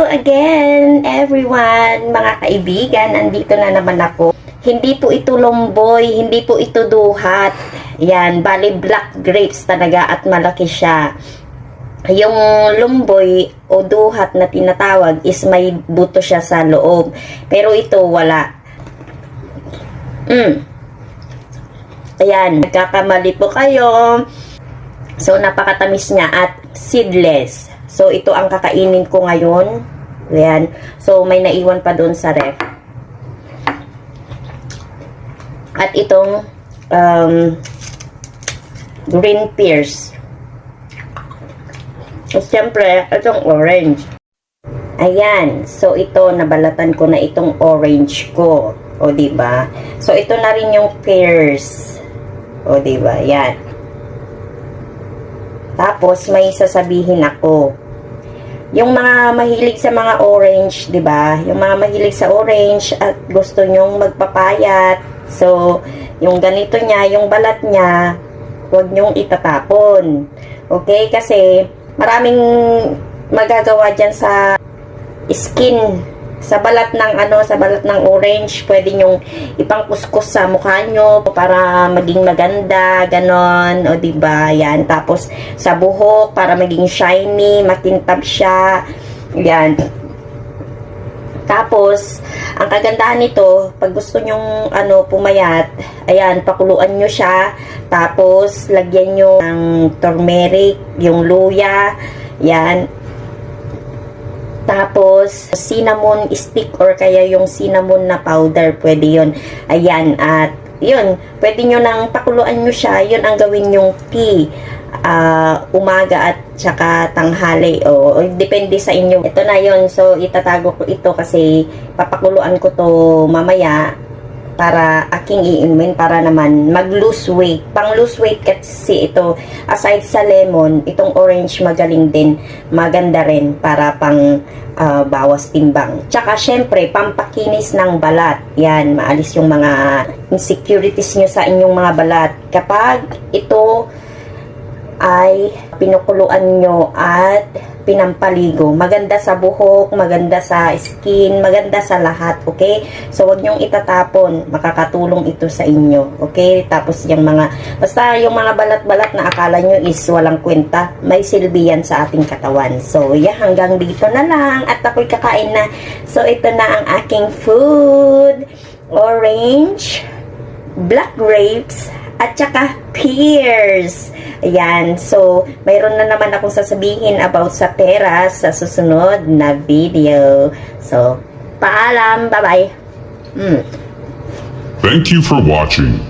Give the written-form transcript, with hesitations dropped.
again, everyone, mga kaibigan, andito na naman ako. Hindi po ito lomboy, hindi po ito duhat. Yan, bali black grapes talaga at malaki siya. Yung lomboy o duhat na tinatawag is may buto siya sa loob. Pero ito wala. Ayan, nagkakamali po kayo. So, napakatamis niya at seedless. So, ito ang kakainin ko ngayon. Ayan. So, may naiwan pa doon sa ref. At itong green pears. At syempre, itong orange. Ayan. So, ito, nabalatan ko na itong orange ko. O, diba? So, ito na rin yung pears. O, diba? Yan. Tapos, may sasabihin ako. Yung mga mahilig sa mga orange, 'di ba? Yung mga mahilig sa orange at gusto nyong magpapayat. So, yung ganito niya, yung balat niya, huwag nyong itatapon. Okay? Kasi maraming magagawa diyan sa skin, sa balat ng sa balat ng orange. Pwede nyong ipangkuskus sa mukha nyo para maging maganda, ganon, o diba, yan. Tapos sa buhok para maging shiny, makintab siya, yan. Tapos ang kagandahan nito, pag gusto nyong pumayat, ayan, pakuluan nyo siya, tapos lagyan nyo ng turmeric, yung luya, yan. Tapos, cinnamon stick or kaya yung cinnamon na powder, pwede yun. Ayan, at yun, pwede nyo nang pakuluan nyo siya, yun ang gawin yung tea. Umaga at saka tanghali. O, depende sa inyo. Ito na yun, so itatago ko ito kasi papakuluan ko to mamaya para aking iinumin para naman mag-lose weight. Pang-lose weight kasi ito, aside sa lemon, itong orange magaling din, maganda rin para pang bawas timbang. Tsaka syempre, pampakinis ng balat. Yan, maalis yung mga insecurities nyo sa inyong mga balat. Kapag ito ay pinukuluan nyo at pinampaligo. Maganda sa buhok, maganda sa skin, maganda sa lahat, okay? So, wag nyong itatapon. Makakatulong ito sa inyo, okay? Tapos, yung mga, basta yung mga balat-balat na akala nyo is walang kwenta, may silbi yan sa ating katawan. So, yeah, hanggang dito na lang. At ako'y kakain na. So, ito na ang aking food. Orange, black grapes, at saka pears. Ayan. So, mayroon na naman akong sasabihin about sa peras sa susunod na video. So, paalam. Bye-bye. Thank you for watching.